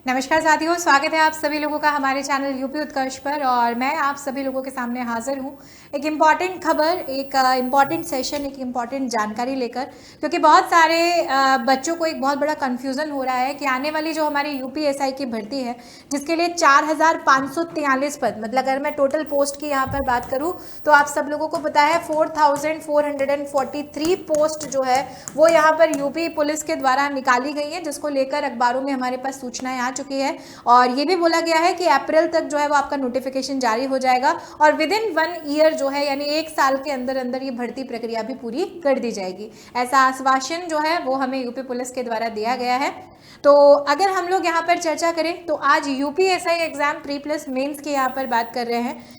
नमस्कार साथियों, स्वागत है आप सभी लोगों का हमारे चैनल यूपी उत्कर्ष पर। और मैं आप सभी लोगों के सामने हाजिर हूँ एक इम्पॉर्टेंट खबर, एक इम्पॉर्टेंट सेशन, एक इम्पॉर्टेंट जानकारी लेकर, क्योंकि बहुत सारे बच्चों को एक बहुत बड़ा कन्फ्यूज़न हो रहा है कि आने वाली जो हमारी यूपीएसआई की भर्ती है, जिसके लिए 4543 पद, मतलब अगर मैं टोटल पोस्ट की यहाँ पर बात करूँ तो आप सब लोगों को पता है 4443 पोस्ट जो है वो यहाँ पर यूपी पुलिस के द्वारा निकाली गई है, जिसको लेकर अखबारों में हमारे पास सूचनाएं आ चुकी है। और ये भी बोला गया है कि अप्रैल तक जो है वो आपका नोटिफिकेशन जारी हो जाएगा और विद इन 1 ईयर जो है, यानी 1 साल के अंदर अंदर ये भर्ती प्रक्रिया भी पूरी कर दी जाएगी। ऐसा आश्वासन जो है वो हमें यूपी पुलिस के द्वारा दिया गया है। तो अगर हम लोग यहाँ पर चर्चा करें तो आज UPSI exam pre plus mains की यहाँ पर बात कर रहे हैं।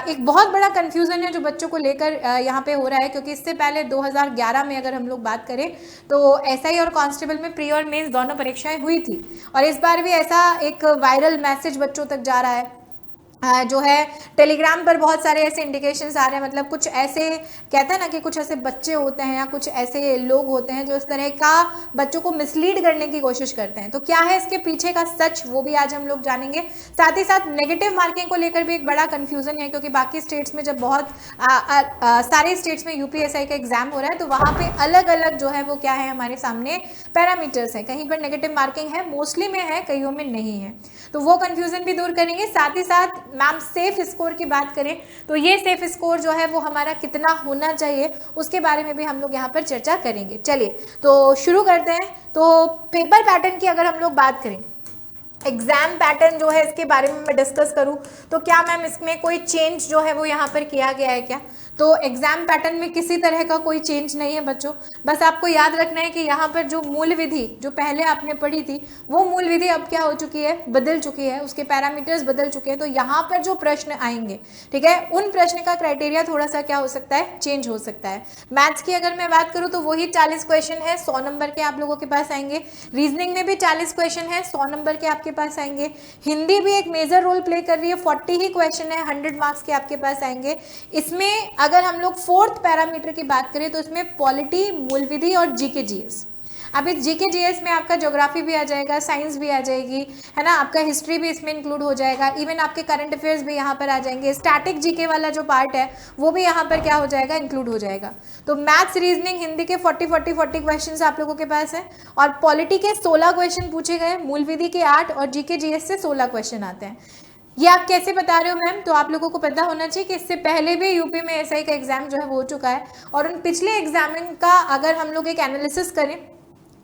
एक बहुत बड़ा कन्फ्यूज़न है जो बच्चों को लेकर यहाँ पे हो रहा है, क्योंकि इससे पहले 2011 में अगर हम लोग बात करें तो एसआई और कांस्टेबल में प्री और मेंस दोनों परीक्षाएं हुई थी। और इस बार भी ऐसा एक वायरल मैसेज बच्चों तक जा रहा है जो है टेलीग्राम पर बहुत सारे ऐसे इंडिकेशंस आ रहे हैं। मतलब कुछ ऐसे कहते हैं ना कि कुछ ऐसे बच्चे होते हैं या कुछ ऐसे लोग होते हैं जो इस तरह का बच्चों को मिसलीड करने की कोशिश करते हैं। तो क्या है इसके पीछे का सच, वो भी आज हम लोग जानेंगे। साथ ही साथ नेगेटिव मार्किंग को लेकर भी एक बड़ा कंफ्यूजन है, क्योंकि बाकी स्टेट्स में जब बहुत सारे स्टेट्स में यूपीएसआई का एग्जाम हो रहा है तो वहाँ पे अलग अलग जो है वो क्या है, हमारे सामने पैरामीटर्स है। कहीं पर नेगेटिव मार्किंग है, मोस्टली में है, कईयों में नहीं है। तो वो कंफ्यूजन भी दूर करेंगे। साथ ही साथ मैम सेफ स्कोर की बात करें तो ये सेफ स्कोर जो है वो हमारा कितना होना चाहिए, उसके बारे में भी हम लोग यहाँ पर चर्चा करेंगे। चलिए तो शुरू करते हैं। तो पेपर पैटर्न की अगर हम लोग बात करें, एग्जाम पैटर्न जो है इसके बारे में मैं डिस्कस करूं तो क्या मैम इसमें कोई चेंज जो है वो यहाँ पर किया गया है क्या? तो एग्जाम पैटर्न में किसी तरह का कोई चेंज नहीं है बच्चों। बस आपको याद रखना है कि यहाँ पर जो मूल विधि जो पहले आपने पढ़ी थी वो मूल विधि अब क्या हो चुकी है, बदल चुकी है, उसके पैरामीटर्स बदल चुके हैं। तो यहाँ पर जो प्रश्न आएंगे, ठीक है, उन प्रश्न का क्राइटेरिया थोड़ा सा क्या हो सकता है, चेंज हो सकता है। मैथ्स की अगर मैं बात करूँ तो वही 40 क्वेश्चन है, 100 नंबर के आप लोगों के पास आएंगे। रीजनिंग में भी 40 क्वेश्चन है, 100 नंबर के आपके पास आएंगे। हिंदी भी एक मेजर रोल प्ले कर रही है, 40 ही क्वेश्चन है, 100 मार्क्स के आपके पास आएंगे। इसमें अगर हम लोग फोर्थ पैरामीटर की बात करें तो इसमें पॉलिटी, मूल विधि और जीके जीएस। अब इस जीके जीएस में आपका ज्योग्राफी भी आ जाएगा, साइंस भी आ जाएगी, है ना, आपका हिस्ट्री भी इसमें इंक्लूड हो जाएगा, इवन आपके करंट अफेयर्स भी यहाँ पर आ जाएंगे। स्टैटिक जीके वाला जो पार्ट है वो भी यहाँ पर क्या हो जाएगा, इंक्लूड हो जाएगा। तो मैथ्स, रीजनिंग, हिंदी के 40 क्वेश्चन आप लोगों के पास है और पॉलिटी के 16 क्वेश्चन पूछे गए, मूल विधि के 8 और जीके जीएस से 16 क्वेश्चन आते हैं। ये आप कैसे बता रहे हो मैम? तो आप लोगों को पता होना चाहिए कि इससे पहले भी यूपी में एसआई का एग्जाम जो है वो हो चुका है और उन पिछले एग्जामिन का अगर हम लोग एक एनालिसिस करें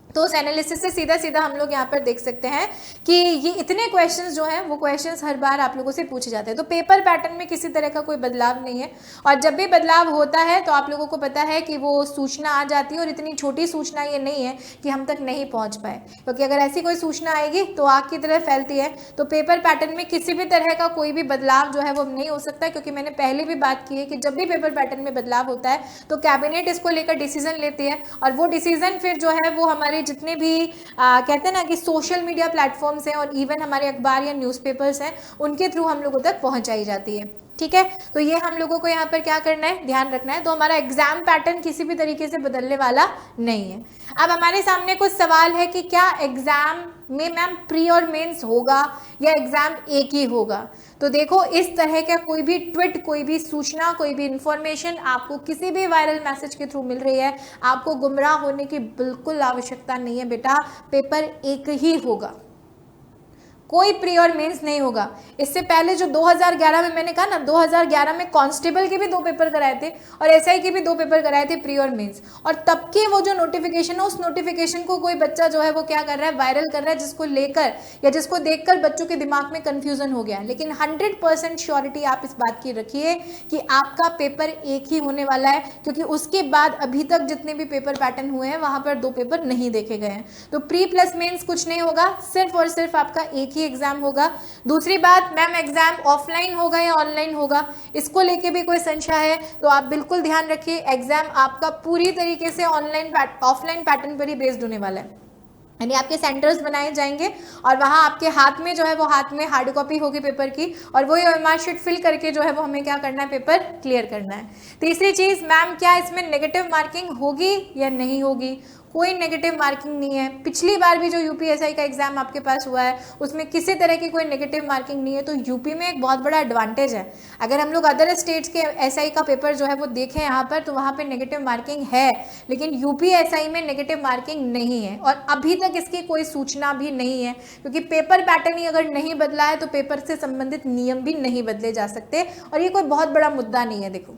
तो उस एनालिसिस से सीधा सीधा हम लोग यहाँ पर देख सकते हैं कि ये इतने क्वेश्चंस जो हैं वो क्वेश्चंस हर बार आप लोगों से पूछे जाते हैं। तो पेपर पैटर्न में किसी तरह का कोई बदलाव नहीं है और जब भी बदलाव होता है तो आप लोगों को पता है कि वो सूचना आ जाती है और इतनी छोटी सूचना ये नहीं है कि हम तक नहीं पहुँच पाए, क्योंकि अगर ऐसी कोई सूचना आएगी तो आग की तरह फैलती है। तो पेपर पैटर्न में किसी भी तरह का कोई भी बदलाव जो है वो नहीं हो सकता, क्योंकि मैंने पहले भी बात की है कि जब भी पेपर पैटर्न में बदलाव होता है तो कैबिनेट इसको लेकर डिसीजन लेती है और वो डिसीजन फिर जो है वो हमारे जितने भी कहते हैं ना कि सोशल मीडिया प्लेटफॉर्म्स हैं और इवन हमारे अखबार या न्यूज़पेपर्स हैं उनके थ्रू हम लोगों तक पहुंचाई जाती है। ठीक है, तो ये हम लोगों को यहाँ पर क्या करना है, ध्यान रखना है। तो हमारा एग्जाम पैटर्न किसी भी तरीके से बदलने वाला नहीं है। अब हमारे सामने कुछ सवाल है कि क्या एग्जाम में मैम प्री और मेंस होगा या एग्जाम एक ही होगा? तो देखो, इस तरह का कोई भी ट्वीट, कोई भी सूचना, कोई भी इंफॉर्मेशन आपको किसी भी वायरल मैसेज के थ्रू मिल रही है, आपको गुमराह होने की बिल्कुल आवश्यकता नहीं है बेटा। पेपर एक ही होगा, कोई प्री और मेंस नहीं होगा। इससे पहले जो 2011 में मैंने कहा ना, 2011 में कांस्टेबल के भी 2 पेपर कराए थे और एसआई के भी 2 पेपर कराए थे, प्री और मेंस। और तब के वो जो नोटिफिकेशन है, उस नोटिफिकेशन को कोई बच्चा जो है वो क्या कर रहा है, वायरल कर रहा है, जिसको लेकर या जिसको देखकर बच्चों के दिमाग में कंफ्यूजन हो गया। लेकिन 100% श्योरिटी आप इस बात की रखिए कि आपका पेपर एक ही होने वाला है, क्योंकि उसके बाद अभी तक जितने भी पेपर पैटर्न हुए हैं वहां पर 2 पेपर नहीं देखे गए हैं। तो प्री प्लस मेंस कुछ नहीं होगा, सिर्फ और सिर्फ आपका एक ही एग्जाम होगा। दूसरी बात, मैम एग्जाम ऑफलाइन होगा या ऑनलाइन होगा, इसको लेके भी कोई संशय है तो आप बिल्कुल ध्यान रखिए, एग्जाम आपका पूरी तरीके से ऑफलाइन पैटर्न पर ही बेस्ड होने वाला है। यानी आपके सेंटर्स बनाए जाएंगे और वहाँ आपके हाथ में जो है वो हाथ में हार्ड कॉपी होगी पेपर की और वही ओएमआर शीट फिल करके जो है वो हमें क्या करना है, पेपर क्लियर करना है। तीसरी चीज़, मैम क्या इसमें नेगेटिव मार्किंग होगी या नहीं होगी? कोई नेगेटिव मार्किंग नहीं है। पिछली बार भी जो यूपीएसआई का एग्जाम आपके पास हुआ है उसमें किसी तरह की कोई नेगेटिव मार्किंग नहीं है। तो यूपी में एक बहुत बड़ा एडवांटेज है। अगर हम लोग अदर स्टेट्स के एसआई का पेपर जो है वो देखें यहाँ पर, तो वहाँ पे नेगेटिव मार्किंग है, लेकिन यूपीएसआई में नेगेटिव मार्किंग नहीं है और अभी तक इसकी कोई सूचना भी नहीं है, क्योंकि पेपर पैटर्न ही अगर नहीं बदला है तो पेपर से संबंधित नियम भी नहीं बदले जा सकते। और ये कोई बहुत बड़ा मुद्दा नहीं है। देखो,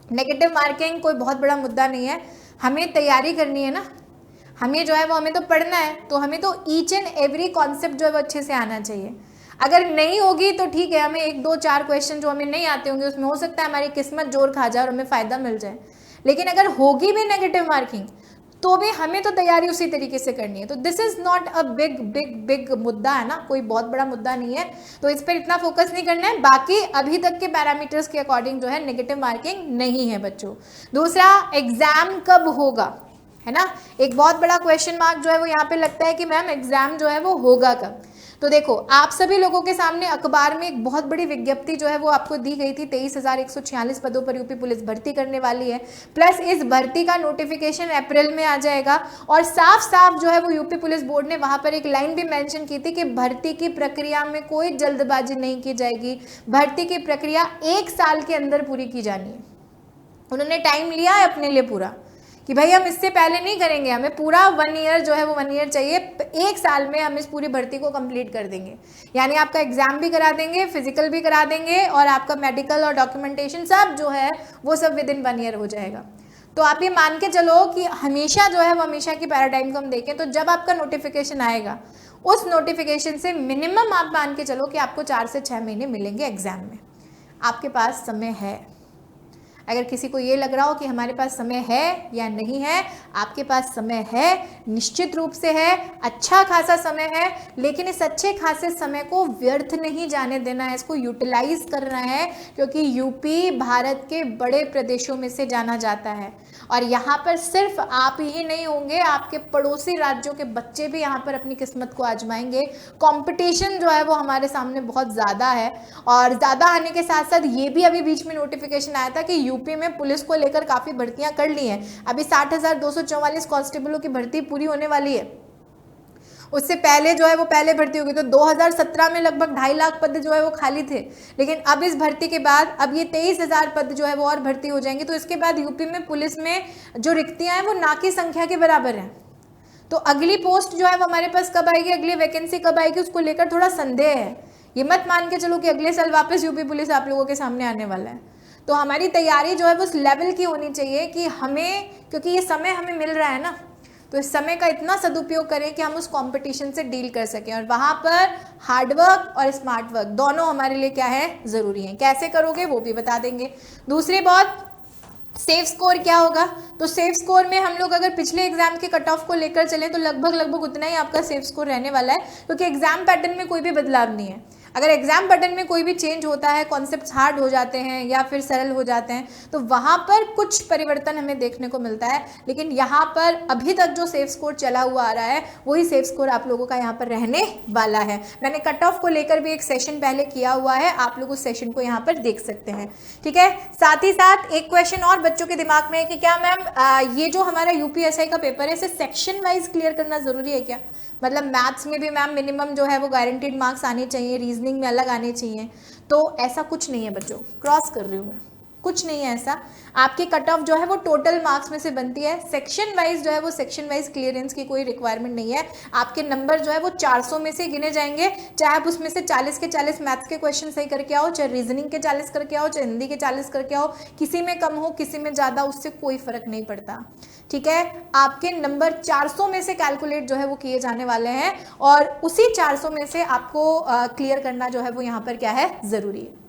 नेगेटिव मार्किंग कोई बहुत बड़ा मुद्दा नहीं है। हमें तैयारी करनी है ना, हमें जो है वो हमें तो पढ़ना है, तो हमें तो ईच एंड एवरी कॉन्सेप्ट जो है वो अच्छे से आना चाहिए। अगर नहीं होगी तो ठीक है, हमें 1 2 4 क्वेश्चन जो हमें नहीं आते होंगे उसमें हो सकता है हमारी किस्मत जोर खा जाए और हमें फ़ायदा मिल जाए, लेकिन अगर होगी भी नेगेटिव मार्किंग तो भी हमें तो तैयारी उसी तरीके से करनी है। तो this is not a big big big मुद्दा है ना, कोई बहुत बड़ा मुद्दा नहीं है, तो इस पर इतना फोकस नहीं करना है। बाकी अभी तक के पैरामीटर्स के अकॉर्डिंग जो है नेगेटिव मार्किंग नहीं है बच्चों। दूसरा, एग्जाम कब होगा, है ना, एक बहुत बड़ा क्वेश्चन मार्क जो है वो यहाँ पे लगता है कि मैम एग्जाम जो है वो होगा कब। तो देखो, आप सभी लोगों के सामने अखबार में एक बहुत बड़ी विज्ञप्ति जो है वो आपको दी गई थी। 23,146 पदों पर यूपी पुलिस भर्ती करने वाली है, प्लस इस भर्ती का नोटिफिकेशन अप्रैल में आ जाएगा। और साफ साफ जो है वो यूपी पुलिस बोर्ड ने वहां पर एक लाइन भी मेंशन की थी कि भर्ती की प्रक्रिया में कोई जल्दबाजी नहीं की जाएगी, भर्ती की प्रक्रिया 1 साल के अंदर पूरी की जानी है। उन्होंने टाइम लिया है अपने लिए पूरा कि भाई हम इससे पहले नहीं करेंगे, हमें पूरा 1 ईयर जो है वो 1 ईयर चाहिए, 1 साल में हम इस पूरी भर्ती को कंप्लीट कर देंगे। यानी आपका एग्जाम भी करा देंगे, फिजिकल भी करा देंगे और आपका मेडिकल और डॉक्यूमेंटेशन सब जो है वो सब विदिन 1 ईयर हो जाएगा। तो आप ये मान के चलो कि हमेशा जो है वो हमेशा की पैराडाइम को हम देखें तो जब आपका नोटिफिकेशन आएगा उस नोटिफिकेशन से मिनिमम आप मान के चलो कि आपको 4 से 6 महीने मिलेंगे एग्जाम में। आपके पास समय है। अगर किसी को ये लग रहा हो कि हमारे पास समय है या नहीं है, आपके पास समय है, निश्चित रूप से है, अच्छा खासा समय है, लेकिन इस अच्छे खासे समय को व्यर्थ नहीं जाने देना है, इसको यूटिलाइज करना है, क्योंकि यूपी भारत के बड़े प्रदेशों में से जाना जाता है और यहाँ पर सिर्फ आप ही नहीं होंगे, आपके पड़ोसी राज्यों के बच्चे भी यहाँ पर अपनी किस्मत को आजमाएंगे। कंपटीशन जो है वो हमारे सामने बहुत ज़्यादा है और ज़्यादा आने के साथ साथ ये भी अभी बीच में नोटिफिकेशन आया था कि यूपी में पुलिस को लेकर काफ़ी भर्तियां कर ली हैं। अभी 60,244 कांस्टेबलों की भर्ती पूरी होने वाली है। उससे पहले जो है वो पहले भर्ती होगी, तो 2017 में लगभग 2.5 लाख पद जो है वो खाली थे, लेकिन अब इस भर्ती के बाद अब ये 23,000 पद जो है वो और भर्ती हो जाएंगे। तो इसके बाद यूपी में पुलिस में जो रिक्तियां हैं वो ना की संख्या के बराबर हैं। तो अगली पोस्ट जो है वो हमारे पास कब आएगी, अगली वैकेंसी कब आएगी, उसको लेकर थोड़ा संदेह है। ये मत मान के चलो कि अगले साल वापस यूपी पुलिस आप लोगों के सामने आने वाला है। तो हमारी तैयारी जो है वो उस लेवल की होनी चाहिए कि हमें, क्योंकि ये समय हमें मिल रहा है ना, तो इस समय का इतना सदुपयोग करें कि हम उस कंपटीशन से डील कर सकें। और वहाँ पर हार्डवर्क और स्मार्ट वर्क दोनों हमारे लिए क्या है, ज़रूरी है। कैसे करोगे वो भी बता देंगे। दूसरी बात, सेफ स्कोर क्या होगा। तो सेफ स्कोर में हम लोग अगर पिछले एग्जाम के कट ऑफ को लेकर चलें तो लगभग उतना ही आपका सेफ स्कोर रहने वाला है, क्योंकि एग्जाम पैटर्न में कोई भी बदलाव नहीं है। अगर एग्जाम पैटर्न में कोई भी चेंज होता है, कॉन्सेप्ट्स हार्ड हो जाते हैं या फिर सरल हो जाते हैं, तो वहाँ पर कुछ परिवर्तन हमें देखने को मिलता है। लेकिन यहाँ पर अभी तक जो सेफ स्कोर चला हुआ आ रहा है वही सेफ स्कोर आप लोगों का यहाँ पर रहने वाला है। मैंने कट ऑफ को लेकर भी एक सेशन पहले किया हुआ है, आप लोग उस सेशन को यहाँ पर देख सकते हैं, ठीक है। साथ ही साथ एक क्वेश्चन और बच्चों के दिमाग में है कि क्या मैम ये जो हमारा यूपीएसआई का पेपर है इसे सेक्शन वाइज क्लियर करना जरूरी है क्या, मतलब मैथ्स में भी मैम मिनिमम जो है वो गारंटीड मार्क्स आने चाहिए, रीजनिंग में अलग आने चाहिए। तो ऐसा कुछ नहीं है बच्चों, क्रॉस कर रही हूँ मैं, कुछ नहीं है ऐसा। आपकी कट ऑफ जो है वो टोटल मार्क्स में से बनती है। सेक्शन वाइज जो है वो सेक्शन वाइज क्लियरेंस की कोई रिक्वायरमेंट नहीं है। आपके नंबर जो है वो 400 में से गिने जाएंगे, चाहे आप उसमें से 40 के 40 मैथ्स के क्वेश्चन सही करके आओ, चाहे रीजनिंग के 40 करके आओ, चाहे हिंदी के 40 करके आओ, किसी में कम हो किसी में ज़्यादा, उससे कोई फर्क नहीं पड़ता, ठीक है। आपके नंबर 400 में से कैलकुलेट जो है वो किए जाने वाले हैं और उसी 400 में से आपको क्लियर करना जो है वो यहाँ पर क्या है, ज़रूरी है।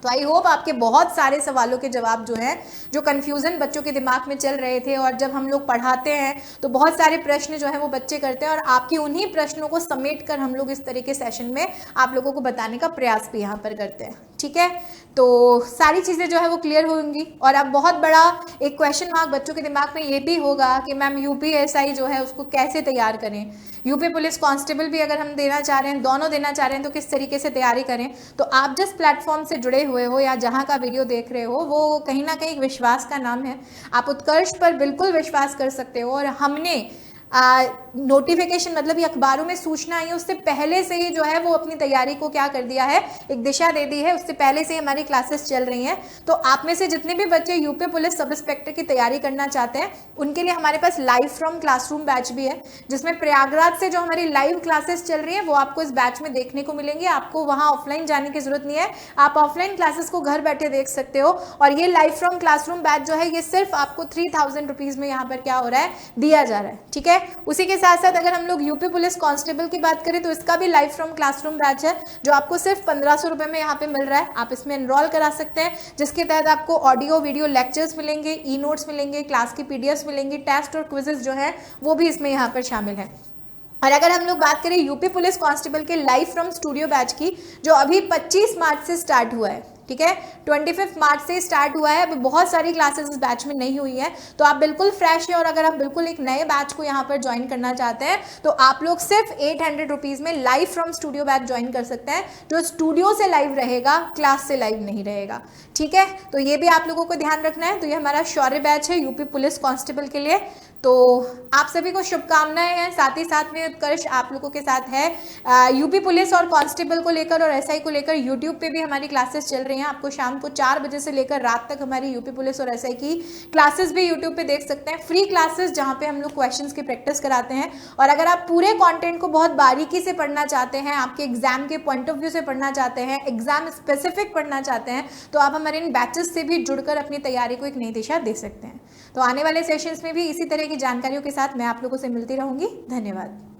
तो आई होप आपके बहुत सारे सवालों के जवाब जो हैं, जो कन्फ्यूज़न बच्चों के दिमाग में चल रहे थे, और जब हम लोग पढ़ाते हैं तो बहुत सारे प्रश्न जो है वो बच्चे करते हैं और आपकी उन्हीं प्रश्नों को समेट कर हम लोग इस तरह के सेशन में आप लोगों को बताने का प्रयास भी यहाँ पर करते हैं, ठीक है। तो सारी चीज़ें जो है वो क्लियर होंगी। और अब बहुत बड़ा एक क्वेश्चन मार्क बच्चों के दिमाग में ये भी होगा कि मैम यूपीएसआई जो है उसको कैसे तैयार करें, यूपी पुलिस कांस्टेबल भी अगर हम देना चाह रहे हैं, दोनों देना चाह रहे हैं, तो किस तरीके से तैयारी करें। तो आप जिस प्लेटफॉर्म से जुड़े हुए हो या जहाँ का वीडियो देख रहे हो, वो कहीं ना कहीं विश्वास का नाम है। आप उत्कर्ष पर बिल्कुल विश्वास कर सकते हो। और हमने नोटिफिकेशन मतलब ये अखबारों में सूचना आई है उससे पहले से ही जो है वो अपनी तैयारी को क्या कर दिया है, एक दिशा दे दी है। उससे पहले से हमारी क्लासेस चल रही हैं। तो आप में से जितने भी बच्चे यूपी पुलिस सब इंस्पेक्टर की तैयारी करना चाहते हैं उनके लिए हमारे पास लाइव फ्रॉम क्लासरूम बैच भी है, जिसमें प्रयागराज से जो हमारी लाइव क्लासेस चल रही है वो आपको इस बैच में देखने को मिलेंगे। आपको वहां ऑफलाइन जाने की जरूरत नहीं है, आप ऑफलाइन क्लासेस को घर बैठे देख सकते हो। और ये लाइव फ्रॉम क्लासरूम बैच जो है ये सिर्फ आपको 3000 रुपीज में यहाँ पर क्या हो रहा है, दिया जा रहा है। ठीक है, उसी के साथ साथ अगर हम लोग यूपी पुलिस कांस्टेबल की बात करें तो इसका भी लाइव फ्रॉम क्लासरूम बैच है जो आपको सिर्फ 1500 रुपए में यहाँ पे मिल रहा है। आप इसमें एनरोल करा सकते हैं, जिसके तहत आपको ऑडियो वीडियो लेक्चर्स मिलेंगे, ई नोट्स मिलेंगे, क्लास की पीडीएफ मिलेंगी, टेस्ट और क्विजेस जो है वो भी इसमें यहाँ पर शामिल है। और अगर हम लोग बात करें यूपी पुलिस कांस्टेबल के लाइव फ्रॉम स्टूडियो बैच की, जो अभी 25 मार्च से स्टार्ट हुआ है, ठीक है, 25 मार्च से स्टार्ट हुआ है। अभी बहुत सारी क्लासेस इस बैच में नहीं हुई है, तो आप बिल्कुल फ्रेश है। और अगर आप बिल्कुल एक नए बैच को यहाँ पर ज्वाइन करना चाहते हैं तो आप लोग सिर्फ 800 रुपीज़ में live from studio batch join कर सकते हैं, जो स्टूडियो से लाइव रहेगा, क्लास से लाइव नहीं रहेगा। ठीक है, तो ये भी आप लोगों को ध्यान रखना है। तो ये हमारा शौर्य बैच है यूपी पुलिस कांस्टेबल के लिए। तो आप सभी को शुभकामनाएं हैं। साथ ही साथ में उत्कर्ष आप लोगों के साथ है। यूपी पुलिस और कांस्टेबल को लेकर और एसआई को लेकर यूट्यूब पे भी हमारी क्लासेस चल रही हैं। आपको शाम को 4 बजे से लेकर रात तक हमारी यूपी पुलिस और एसआई की क्लासेस भी यूट्यूब पे देख सकते हैं, फ्री क्लासेस जहाँ पे हम लोग क्वेश्चंस की प्रैक्टिस कराते हैं। और अगर आप पूरे कंटेंट को बहुत बारीकी से पढ़ना चाहते हैं, आपके एग्जाम के पॉइंट ऑफ व्यू से पढ़ना चाहते हैं, एग्जाम स्पेसिफिक पढ़ना चाहते हैं, तो आप हमारे इन बैचेस से भी जुड़कर अपनी तैयारी को एक नई दिशा दे सकते हैं। तो आने वाले सेशंस में भी इसी तरह की जानकारियों के साथ मैं आप लोगों से मिलती रहूंगी। धन्यवाद।